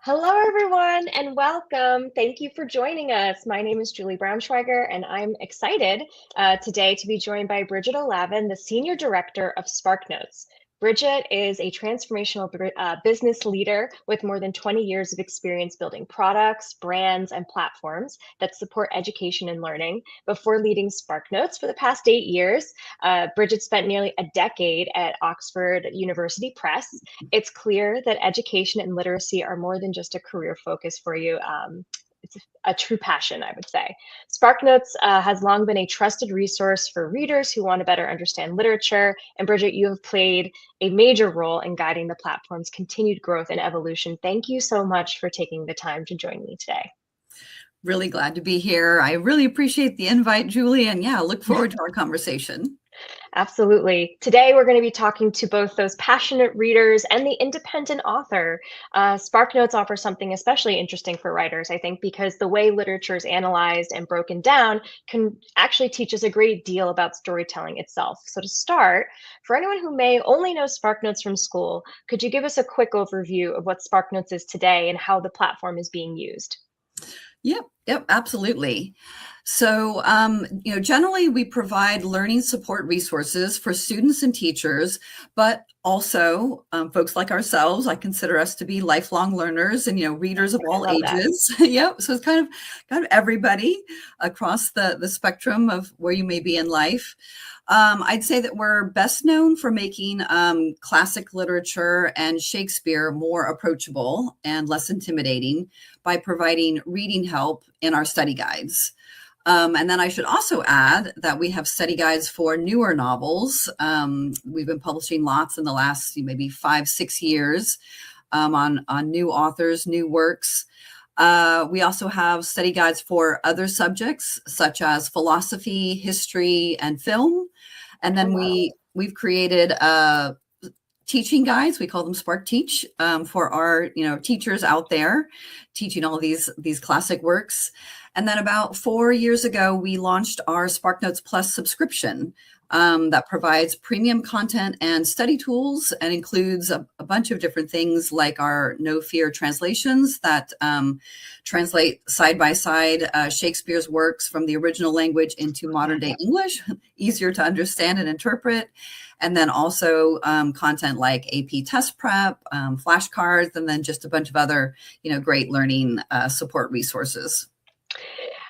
Hello, everyone, and welcome. Thank you for joining us. My name is Julie Braunschweiger, and I'm excited today to be joined by Bridget O'Lavin, the Senior Director of SparkNotes. Bridget is a transformational business leader with more than 20 years of experience building products, brands, and platforms that support education and learning. Before leading SparkNotes for the past 8 years, Bridget spent nearly a decade at Oxford University Press. It's clear that education and literacy are more than just a career focus for you. It's a true passion, I would say. SparkNotes has long been a trusted resource for readers who want to better understand literature. And Bridget, you have played a major role in guiding the platform's continued growth and evolution. Thank you so much for taking the time to join me today. Really glad to be here. I really appreciate the invite, Julie, and look forward to our conversation. Absolutely. Today, we're going to be talking to both those passionate readers and the independent author. SparkNotes offers something especially interesting for writers, I think, because the way literature is analyzed and broken down can actually teach us a great deal about storytelling itself. So to start, for anyone who may only know SparkNotes from school, could you give us a quick overview of what SparkNotes is today and how the platform is being used? Yep, absolutely. So, generally we provide learning support resources for students and teachers, but also folks like ourselves. I consider us to be lifelong learners and, readers of all ages. Yep. So it's kind of everybody across the spectrum of where you may be in life. I'd say that we're best known for making classic literature and Shakespeare more approachable and less intimidating by providing reading help in our study guides. And then I should also add that we have study guides for newer novels. We've been publishing lots in the last maybe 5-6 years on new authors, new works. We also have study guides for other subjects such as philosophy, history, and film. And then we've created teaching guides. We call them Spark Teach for our teachers out there teaching all these classic works. And then about 4 years ago, we launched our SparkNotes Plus subscription that provides premium content and study tools and includes a bunch of different things like our No Fear translations that translate side by side Shakespeare's works from the original language into modern day English, easier to understand and interpret. And then also content like AP test prep, flashcards, and then just a bunch of other, great learning support resources.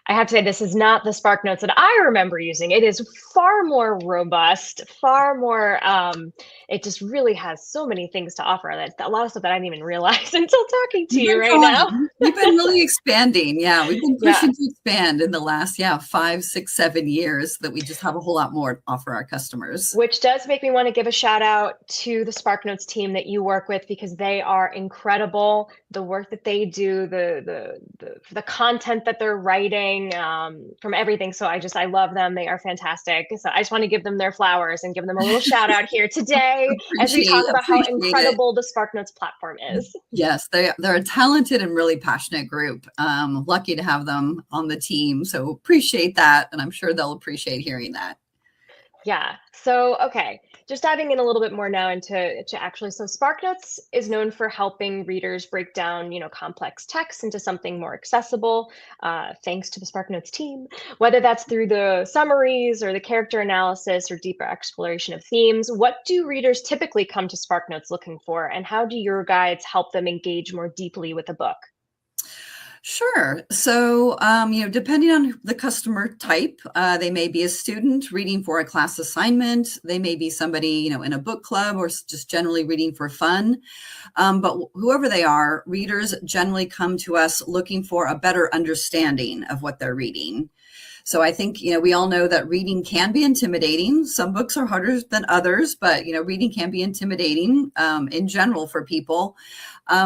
I have to say, this is not the SparkNotes that I remember using. It is far more robust, far more, it just really has so many things to offer. That a lot of stuff that I didn't even realize until talking to you right now. We've been really expanding. Yeah, we've been pushing to expand in the last, 5, 6, 7 years that we just have a whole lot more to offer our customers. Which does make me want to give a shout out to the SparkNotes team that you work with, because they are incredible. The work that they do, the content that they're writing, from everything. So I love them. They are fantastic. So I just want to give them their flowers and give them a little shout out here today as we talk about how incredible the SparkNotes platform is. Yes, they're a talented and really passionate group. Lucky to have them on the team. So appreciate that. And I'm sure they'll appreciate hearing that. Yeah. So, okay. Just diving in a little bit more now into actually, so SparkNotes is known for helping readers break down, complex text into something more accessible, thanks to the SparkNotes team, whether that's through the summaries or the character analysis or deeper exploration of themes. What do readers typically come to SparkNotes looking for, and how do your guides help them engage more deeply with a book? Sure. So, depending on the customer type, they may be a student reading for a class assignment. They may be somebody, in a book club or just generally reading for fun. But whoever they are, readers generally come to us looking for a better understanding of what they're reading. So I think, we all know that reading can be intimidating. Some books are harder than others, but, reading can be intimidating in general for people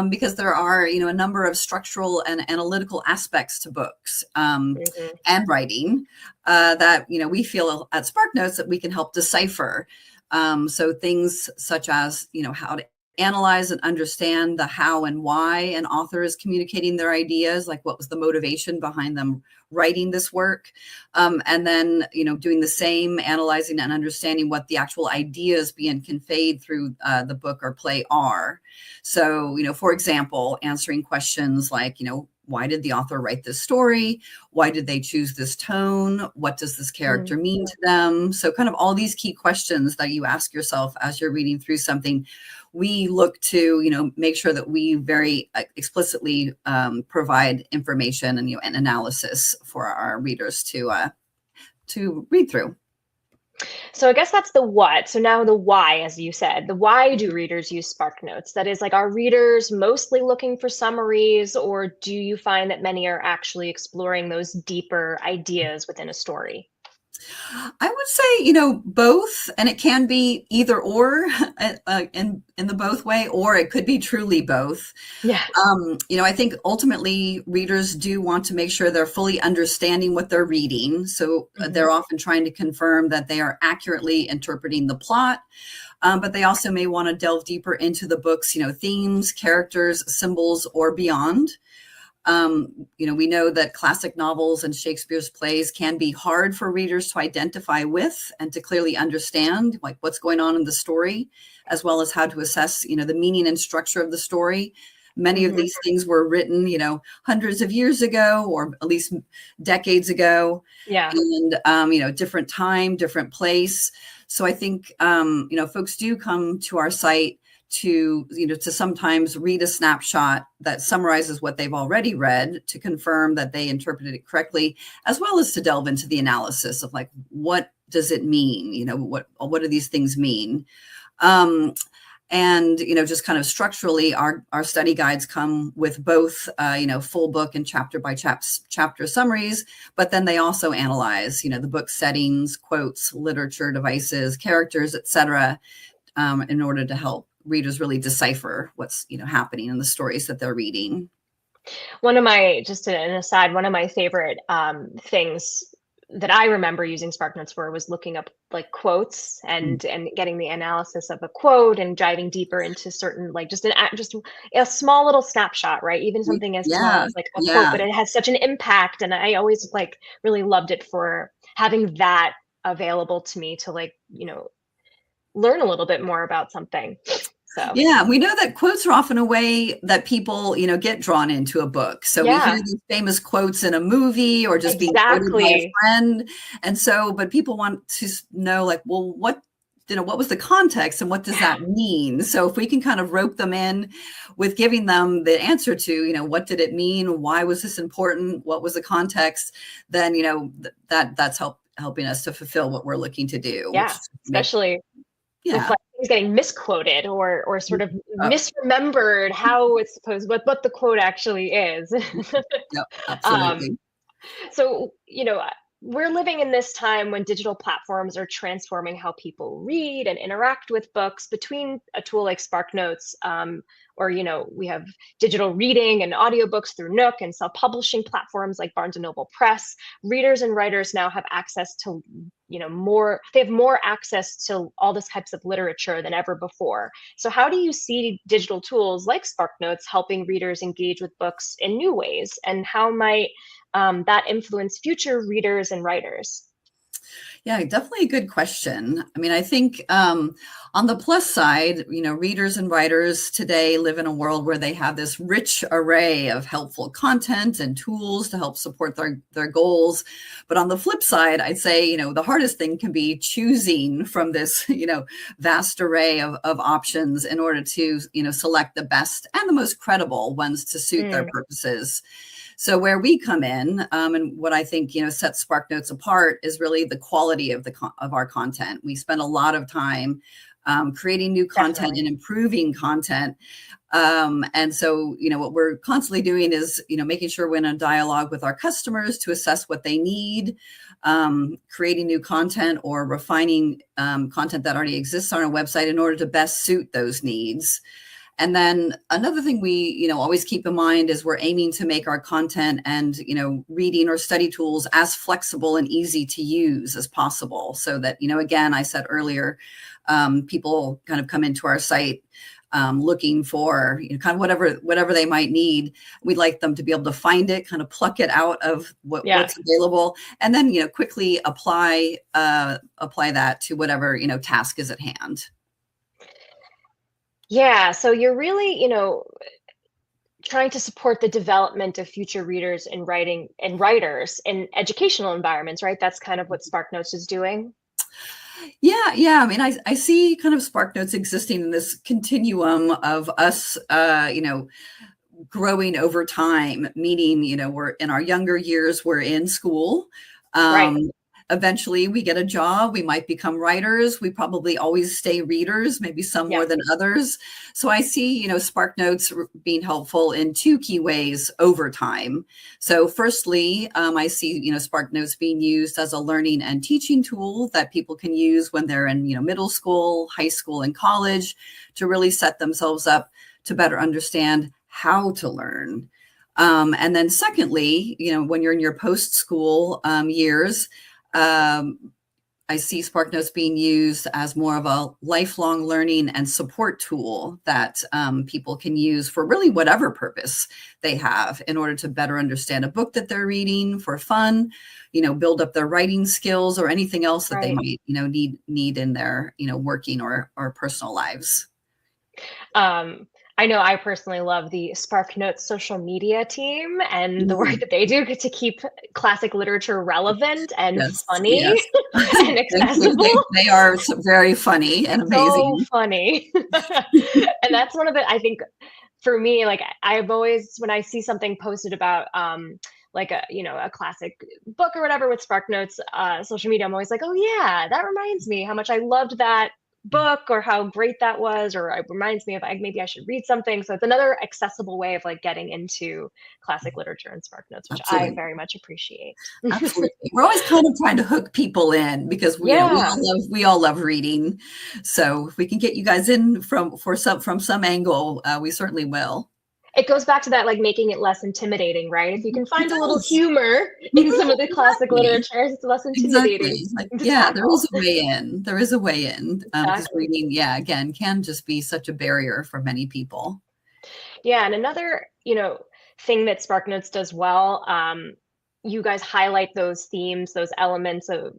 because there are, a number of structural and analytical aspects to books and writing that, we feel at SparkNotes that we can help decipher. So things such as, how to analyze and understand the how and why an author is communicating their ideas, like what was the motivation behind them writing this work. And then, doing the same, analyzing and understanding what the actual ideas being conveyed through the book or play are. So, for example, answering questions like, why did the author write this story? Why did they choose this tone? What does this character mean to them? So kind of all these key questions that you ask yourself as you're reading through something, we look to, make sure that we very explicitly provide information and, and analysis for our readers to read through. So I guess that's the what. So now the why, as you said, the why do readers use SparkNotes? That is, like, are readers mostly looking for summaries, or do you find that many are actually exploring those deeper ideas within a story? I would say, both, and it can be either or in the both way, or it could be truly both. Yeah. I think ultimately readers do want to make sure they're fully understanding what they're reading. So they're often trying to confirm that they are accurately interpreting the plot. But they also may want to delve deeper into the book's, themes, characters, symbols, or beyond. We know that classic novels and Shakespeare's plays can be hard for readers to identify with and to clearly understand, like, what's going on in the story, as well as how to assess, the meaning and structure of the story. Many of these things were written, hundreds of years ago, or at least decades ago. Yeah. And, different time, different place. So I think, folks do come to our site to sometimes read a snapshot that summarizes what they've already read to confirm that they interpreted it correctly, as well as to delve into the analysis of, like, what does it mean? What do these things mean? And, just kind of structurally, our study guides come with both, full book and chapter by chapter summaries, but then they also analyze, the book settings, quotes, literature, devices, characters, etc., in order to help readers really decipher what's, happening in the stories that they're reading. Just an aside, one of my favorite things that I remember using SparkNotes for was looking up, like, quotes and getting the analysis of a quote and diving deeper into certain, like, just a small little snapshot, right? Even something as small as, like, a quote, but it has such an impact. And I always, like, really loved it for having that available to me to, like, learn a little bit more about something. So. Yeah, we know that quotes are often a way that people, get drawn into a book. So we hear these famous quotes in a movie or just being quoted by a friend. And so, but people want to know, like, well, what was the context and what does that mean? So if we can kind of rope them in with giving them the answer to, what did it mean? Why was this important? What was the context? Then, that's helping us to fulfill what we're looking to do. Yeah, especially with, like, things getting misquoted or sort of misremembered how it's supposed, what the quote actually is. Absolutely. So, we're living in this time when digital platforms are transforming how people read and interact with books. Between a tool like SparkNotes, or, we have digital reading and audiobooks through Nook and self-publishing platforms like B&N Press, readers and writers now have access to, they have more access to all these types of literature than ever before. So how do you see digital tools like SparkNotes helping readers engage with books in new ways? And how might that influence future readers and writers? Yeah, definitely a good question. I mean, I think on the plus side, readers and writers today live in a world where they have this rich array of helpful content and tools to help support their goals. But on the flip side, I'd say, the hardest thing can be choosing from this, vast array of options in order to, select the best and the most credible ones to suit their purposes. So where we come in, and what I think, sets SparkNotes apart is really the quality of our content. We spend a lot of time creating new content and improving content. And so, what we're constantly doing is, making sure we're in a dialogue with our customers to assess what they need, creating new content or refining content that already exists on our website in order to best suit those needs. And then another thing we, always keep in mind is we're aiming to make our content and, reading or study tools as flexible and easy to use as possible. So that, again, I said earlier, people kind of come into our site looking for, kind of whatever they might need. We'd like them to be able to find it, kind of pluck it out of what's available, and then quickly apply that to whatever task is at hand. Yeah, so you're really, trying to support the development of future readers and writers in educational environments, right? That's kind of what SparkNotes is doing. Yeah. I mean, I see kind of SparkNotes existing in this continuum of us, growing over time, meaning, we're in our younger years, we're in school. Right. Eventually we get a job, we might become writers. We probably always stay readers, maybe some more than others. So I see, SparkNotes being helpful in two key ways over time. So firstly, I see, SparkNotes being used as a learning and teaching tool that people can use when they're in, middle school, high school, and college to really set themselves up to better understand how to learn. And then secondly, when you're in your post-school years, I see SparkNotes being used as more of a lifelong learning and support tool that people can use for really whatever purpose they have in order to better understand a book that they're reading for fun, build up their writing skills or anything else that they might, need in their, working or personal lives. I know I personally love the SparkNotes social media team and the work that they do to keep classic literature relevant and funny and accessible. They are very funny and amazing. So funny. And that's one of the, I think for me, like I've always, when I see something posted about like a classic book or whatever with SparkNotes social media, I'm always like, oh yeah, that reminds me how much I loved that book or how great that was, or it reminds me of maybe I should read something. So it's another accessible way of like getting into classic literature and SparkNotes, which I very much appreciate. Absolutely. We're always kind of trying to hook people in because we all love reading. So if we can get you guys in from some angle, we certainly will. It goes back to that, like making it less intimidating, right? If you can find a little humor in some of the classic literature, it's less intimidating. There is a way in. There is a way in. Because reading, again, can just be such a barrier for many people. Yeah, and another, thing that SparkNotes does well, you guys highlight those themes, those elements of,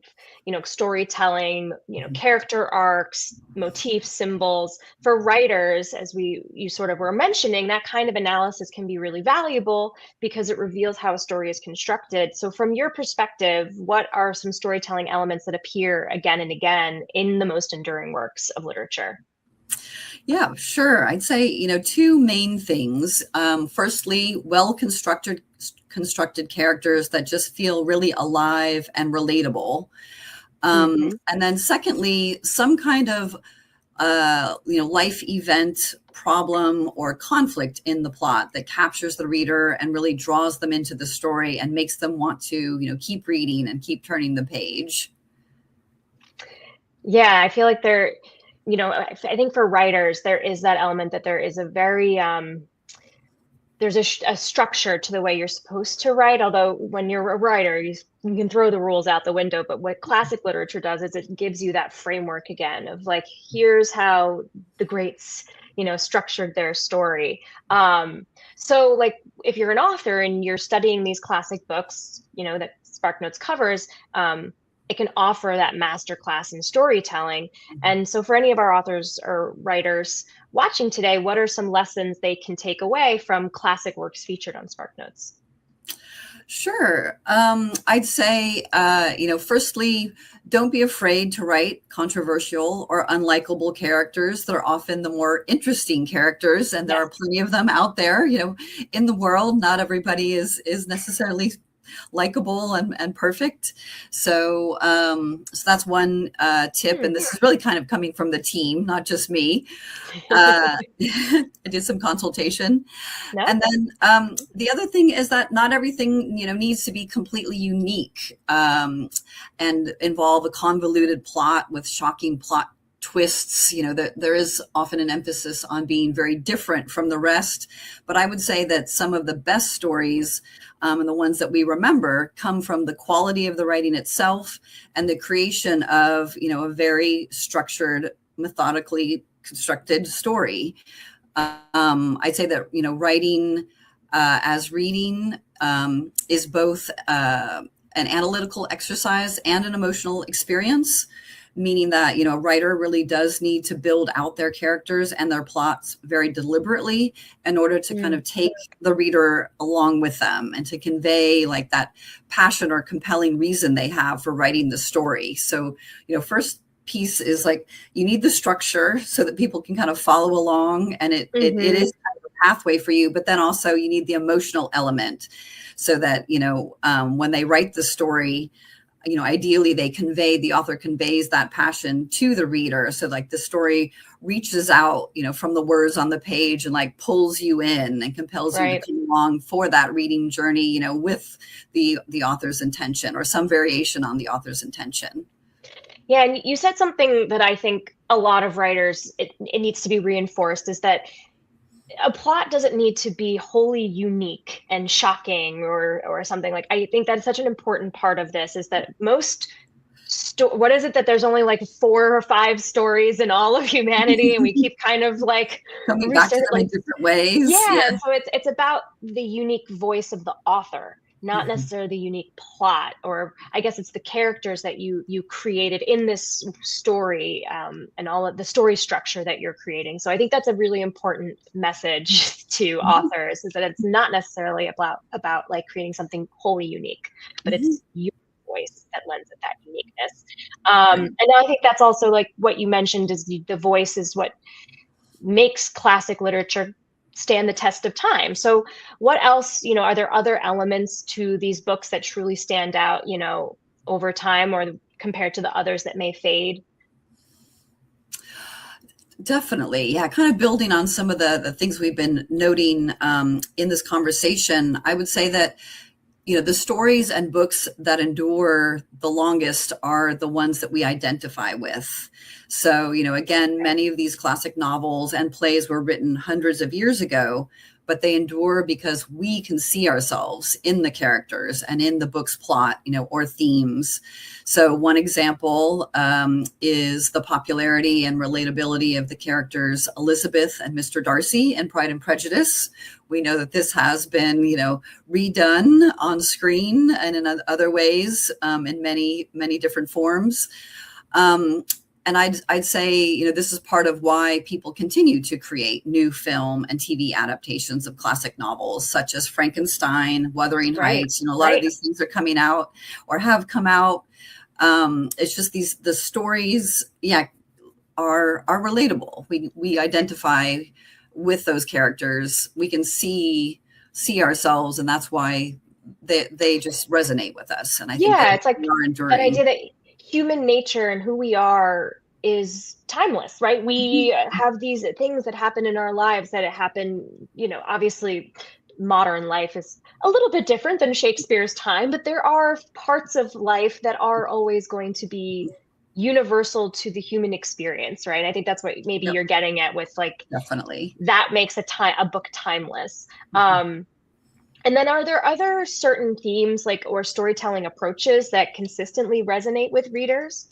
storytelling, character arcs, motifs, symbols. For writers, as you sort of were mentioning, that kind of analysis can be really valuable because it reveals how a story is constructed. So from your perspective, what are some storytelling elements that appear again and again in the most enduring works of literature? Yeah, sure. I'd say, two main things. Firstly, well-constructed characters that just feel really alive and relatable. And then secondly, some kind of, life event, problem, or conflict in the plot that captures the reader and really draws them into the story and makes them want to, keep reading and keep turning the page. Yeah, I feel like I think for writers, there is that element that there is a very, there's a structure to the way you're supposed to write. Although when you're a writer, you can throw the rules out the window. But what classic literature does is it gives you that framework again of like, here's how the greats, structured their story. So like if you're an author and you're studying these classic books, that SparkNotes covers, it can offer that masterclass in storytelling. And so for any of our authors or writers watching today, what are some lessons they can take away from classic works featured on SparkNotes? Sure. I'd say, firstly, don't be afraid to write controversial or unlikable characters. They're often the more interesting characters, and there are plenty of them out there, in the world. Not everybody is necessarily likable and perfect. So that's one tip. And this is really kind of coming from the team, not just me. I did some consultation. And then the other thing is that not everything, needs to be completely unique and involve a convoluted plot with shocking plot twists. There is often an emphasis on being very different from the rest. But I would say that some of the best stories and the ones that we remember come from the quality of the writing itself and the creation of, a very structured, methodically constructed story. I'd say that, writing as reading is both an analytical exercise and an emotional experience, meaning that, a writer really does need to build out their characters and their plots very deliberately in order to kind of take the reader along with them and to convey like that passion or compelling reason they have for writing the story. So, first piece is like you need the structure so that people can kind of follow along, and it is kind of a pathway for you, but then also you need the emotional element so that when they write the story, ideally the author conveys that passion to the reader, so like the story reaches out from the words on the page and like pulls you in and compels you to come along for that reading journey with the author's intention or some variation on the author's intention. Yeah, and you said something that I think a lot of writers, it needs to be reinforced, is that a plot doesn't need to be wholly unique and shocking or something. Like, I think that's such an important part of this, is that most what is it that there's only like 4 or 5 stories in all of humanity, and we keep kind of like coming back to them in different ways. Yeah. And so it's about the unique voice of the author, not necessarily the unique plot, or I guess it's the characters that you created in this story, and all of the story structure that you're creating. So I think that's a really important message to authors, is that it's not necessarily about like creating something wholly unique, but it's your voice that lends it that uniqueness. And I think that's also like what you mentioned, is the voice is what makes classic literature stand the test of time. So what else, are there other elements to these books that truly stand out, over time, or compared to the others that may fade? Definitely. Yeah. Kind of building on some of the things we've been noting in this conversation, I would say that, the stories and books that endure the longest are the ones that we identify with. So, again, many of these classic novels and plays were written hundreds of years ago, but they endure because we can see ourselves in the characters and in the book's plot, or themes. So one example is the popularity and relatability of the characters Elizabeth and Mr. Darcy in Pride and Prejudice. We know that this has been, redone on screen and in other ways, in many, many different forms. And I'd say, this is part of why people continue to create new film and TV adaptations of classic novels, such as Frankenstein, Wuthering Heights. A lot of these things are coming out or have come out. It's just the stories, are relatable. We identify with those characters. We can see ourselves, and that's why they just resonate with us. And I think it's like that idea that human nature and who we are is timeless, right? We have these things that happen in our lives that happen, obviously modern life is a little bit different than Shakespeare's time, but there are parts of life that are always going to be universal to the human experience, right? I think that's what maybe you're getting at with like, definitely, that makes a book timeless. And then are there other certain themes or storytelling approaches that consistently resonate with readers?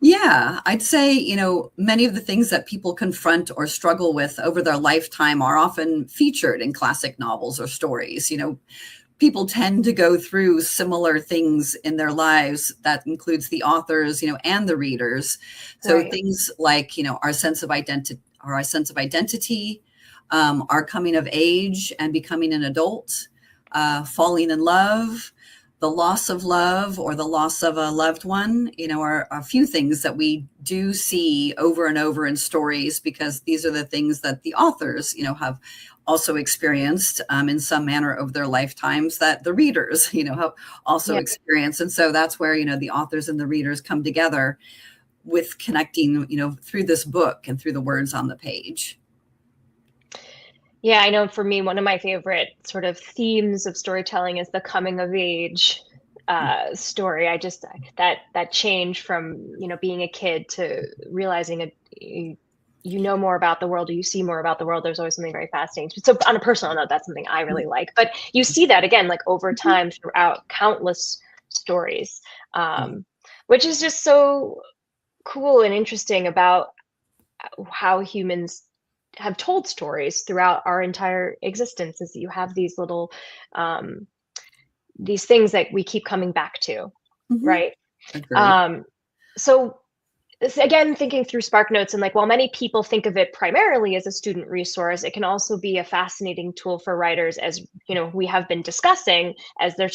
Yeah, I'd say, many of the things that people confront or struggle with over their lifetime are often featured in classic novels or stories. People tend to go through similar things in their lives. That includes the authors, and the readers. So things like, our sense of identity, our coming of age and becoming an adult, falling in love, the loss of love or the loss of a loved one, are a few things that we do see over and over in stories, because these are the things that the authors, have also experienced in some manner over their lifetimes, that the readers, have also experienced. And so that's where, the authors and the readers come together with connecting, through this book and through the words on the page. Yeah, I know for me, one of my favorite sort of themes of storytelling is the coming of age story. I just, that change from, being a kid to realizing more about the world, or you see more about the world. There's always something very fascinating. So on a personal note, that's something I really like. But you see that again, like over time throughout countless stories, which is just so cool and interesting about how humans have told stories throughout our entire existence, is that you have these little these things that we keep coming back to, Mhm. right? Agree. Um, so again, thinking through SparkNotes, and like, while many people think of it primarily as a student resource, it can also be a fascinating tool for writers, as we have been discussing, as they're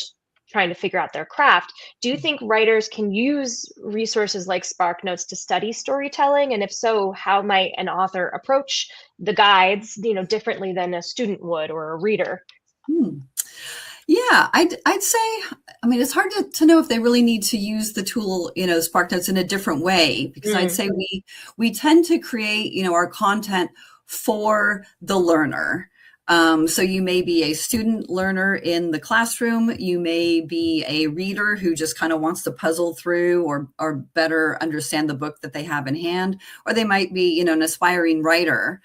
trying to figure out their craft. Do you think writers can use resources like SparkNotes to study storytelling? And if so, how might an author approach the guides, differently than a student would or a reader? Hmm. Yeah, I'd say, I mean, it's hard to know if they really need to use the tool, SparkNotes in a different way, because I'd Mm, say we tend to create, our content for the learner. So you may be a student learner in the classroom, you may be a reader who just kind of wants to puzzle through or better understand the book that they have in hand, or they might be, an aspiring writer.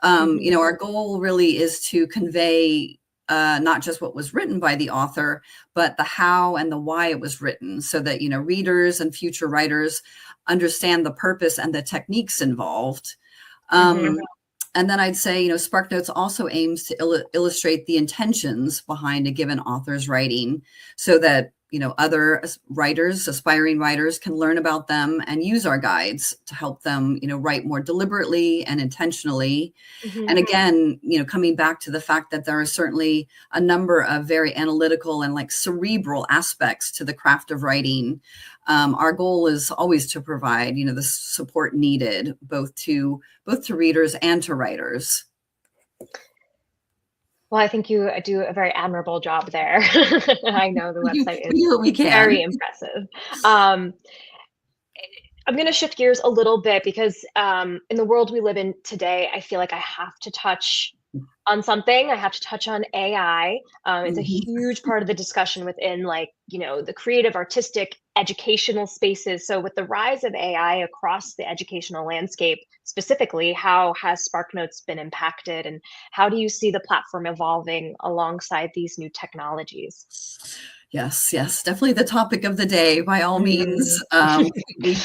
mhm, Our goal really is to convey not just what was written by the author, but the how and the why it was written, so that readers and future writers understand the purpose and the techniques involved. mhm, And then I'd say, SparkNotes also aims to illustrate the intentions behind a given author's writing, so that other writers, aspiring writers, can learn about them and use our guides to help them write more deliberately and intentionally. mhm. And again, coming back to the fact that there are certainly a number of very analytical and like cerebral aspects to the craft of writing. Our goal is always to provide the support needed both to readers and to writers. Well, I think you do a very admirable job there. I know the We website is do what we can. very impressive. Um, I'm going to shift gears a little bit, because in the world we live in today, I feel like I have to touch on something. I have to touch on AI. It's a Mhm. huge part of the discussion within, like, the creative, artistic, educational spaces. So with the rise of AI across the educational landscape, specifically, how has SparkNotes been impacted, and how do you see the platform evolving alongside these new technologies? Yes, yes, definitely the topic of the day. By all Mm. means, we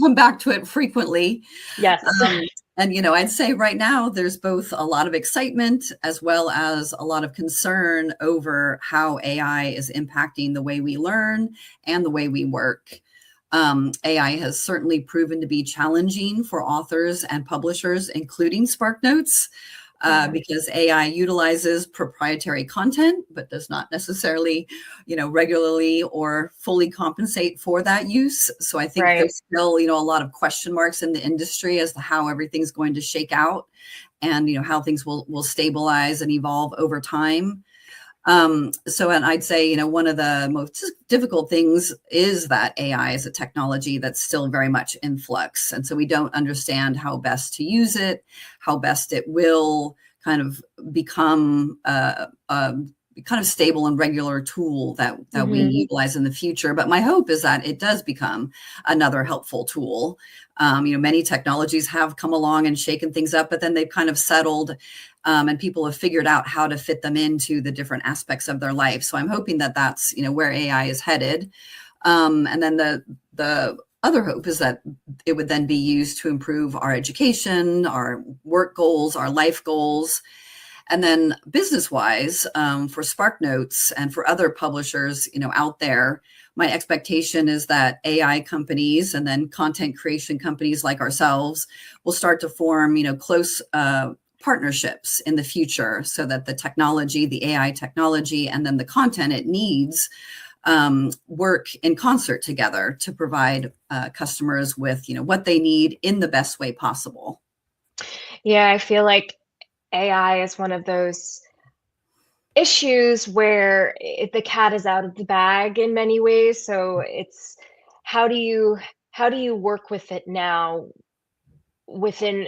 come back to it frequently. Yes. Um, and I'd say right now there's both a lot of excitement as well as a lot of concern over how AI is impacting the way we learn and the way we work. AI has certainly proven to be challenging for authors and publishers, including SparkNotes, Yeah. because AI utilizes proprietary content, but does not necessarily, regularly or fully compensate for that use. So I think Right. there's still, a lot of question marks in the industry as to how everything's going to shake out, and how things will stabilize and evolve over time. And I'd say, one of the most difficult things is that AI is a technology that's still very much in flux. And so we don't understand how best to use it, how best it will kind of become kind of stable and regular tool that we Mhm. utilize in the future. But my hope is that it does become another helpful tool. Many technologies have come along and shaken things up, but then they've kind of settled, and people have figured out how to fit them into the different aspects of their life. So I'm hoping that that's where AI is headed. And then the other hope is that it would then be used to improve our education, our work goals, our life goals. And then business wise, for SparkNotes and for other publishers, out there, my expectation is that AI companies and then content creation companies like ourselves will start to form, close partnerships in the future, so that the technology, the AI technology, and then the content it needs work in concert together to provide customers with, what they need in the best way possible. Yeah, I feel like AI is one of those issues where the cat is out of the bag in many ways. So it's, how do you work with it now within,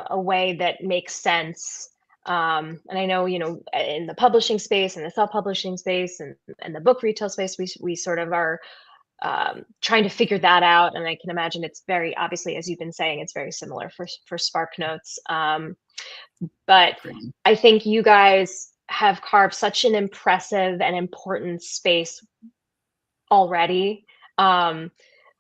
a way that makes sense? And I know, in the publishing space and the self-publishing space and the book retail space, we sort of are trying to figure that out. And I can imagine it's very, obviously, as you've been saying, it's very similar for SparkNotes. But Great. I think you guys have carved such an impressive and important space already, um,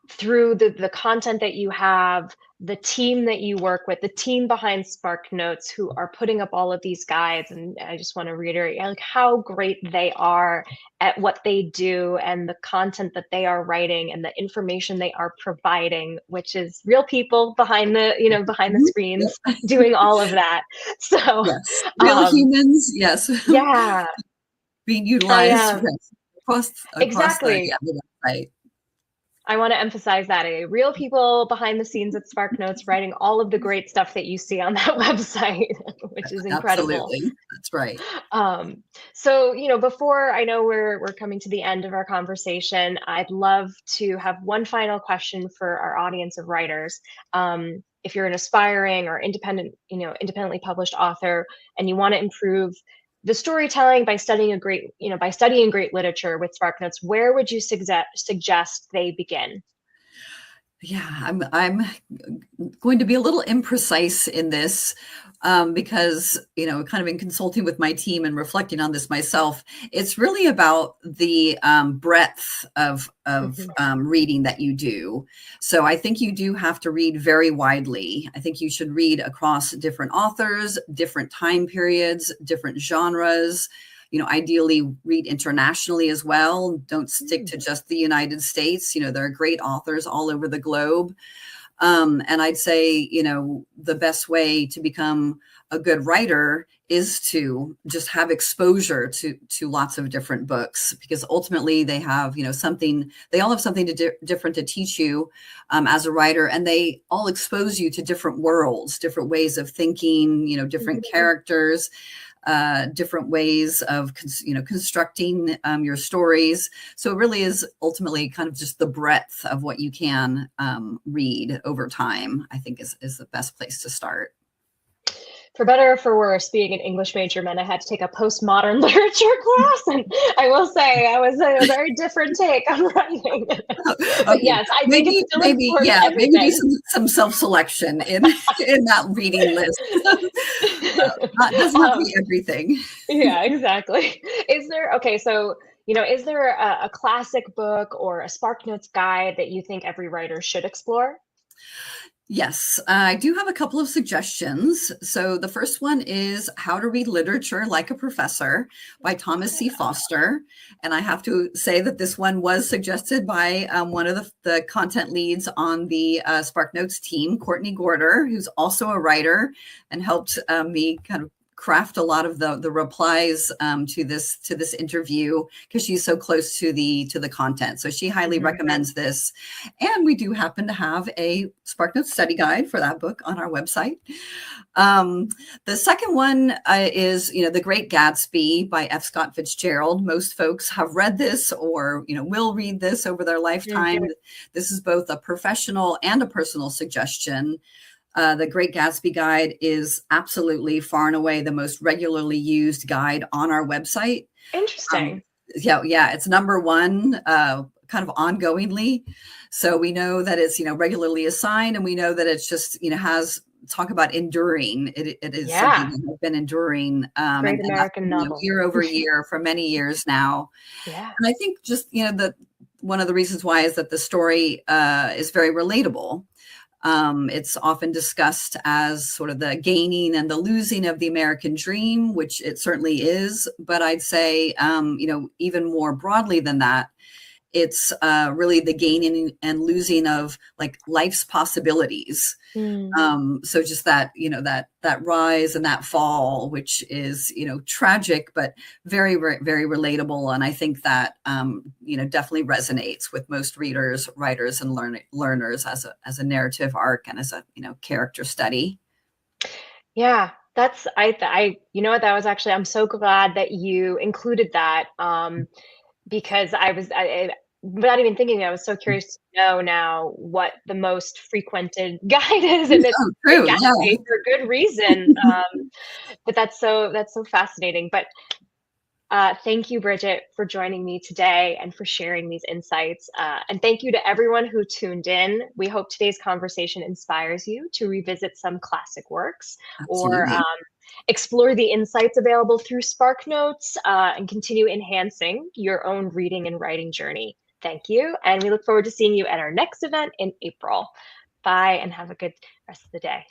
through the content that you have, the team that you work with, the team behind SparkNotes who are putting up all of these guides. And I just want to reiterate like how great they are at what they do and the content that they are writing and the information they are providing, which is real people behind the, behind the Mhm. screens Yep. doing all of that. So, Yes. Real um, humans, yes, yeah, being I utilized, yes, across exactly. the website. I want to emphasize that real people behind the scenes at SparkNotes writing all of the great stuff that you see on that website, which is incredible. Absolutely. That's right. Um, so, before I know we're coming to the end of our conversation, I'd love to have one final question for our audience of writers. If you're an aspiring or independently published author and you want to improve the storytelling by studying great literature with SparkNotes, where would you suggest they begin? Yeah, I'm going to be a little imprecise in this because, kind of in consulting with my team and reflecting on this myself, it's really about the breadth of Mhm. reading that you do. So I think you do have to read very widely. I think you should read across different authors, different time periods, different genres. Ideally read internationally as well. Don't stick to just the United States. There are great authors all over the globe. And I'd say, the best way to become a good writer is to just have exposure to lots of different books, because ultimately they have, they all have something different to teach you as a writer, and they all expose you to different worlds, different ways of thinking, different Mhm. characters, different ways of constructing your stories. So it really is ultimately kind of just the breadth of what you can read over time, I think is the best place to start. For better or for worse, being an English major meant I had to take a postmodern literature class, and I will say I was a very different take on writing. But Okay, yes, I think it's still maybe, important yeah, maybe do everything. some self-selection in in that reading list. Not doesn't have to um, be everything. yeah, exactly. Is there a classic book or a SparkNotes guide that you think every writer should explore? Yes, I do have a couple of suggestions. So the first one is How to Read Literature Like a Professor by Thomas C. Foster. And I have to say that this one was suggested by one of the content leads on the SparkNotes team, Courtney Gorder, who's also a writer and helped me kind of craft a lot of the replies to this interview, because she's so close to the content. So she highly Mhm. recommends this. And we do happen to have a SparkNotes study guide for that book on our website. Um, the second one is, The Great Gatsby by F. Scott Fitzgerald. Most folks have read this or, will read this over their lifetime. Mhm. This is both a professional and a personal suggestion. The Great Gatsby guide is absolutely far and away the most regularly used guide on our website. Um, Interesting. yeah, it's number one, kind of ongoingly. So we know that it's, regularly assigned, and we know that it's just, has talk about enduring. It is something Yeah. that has been enduring, Great and that's, American novel. year over year for many years now. Yeah. And I think just, one of the reasons why is that the story is very relatable. It's often discussed as sort of the gaining and the losing of the American dream, which it certainly is. But I'd say, even more broadly than that, it's really the gaining and losing of like life's possibilities. Mm. So just that, that rise and that fall, which is, tragic, but very, very, very relatable. And I think that, definitely resonates with most readers, writers, and learners as a narrative arc and as a, character study. Yeah, that's you know what, that was actually I'm so glad that you included that, because without even thinking, I was so curious to know now what the most frequented guide is, and it's Oh, Great true. Gatsby Yeah. for good reason, but that's so fascinating, but thank you, Bridget, for joining me today and for sharing these insights. And thank you to everyone who tuned in. We hope today's conversation inspires you to revisit some classic works or Absolutely. explore the insights available through SparkNotes and continue enhancing your own reading and writing journey. Thank you. And we look forward to seeing you at our next event in April. Bye and have a good rest of the day.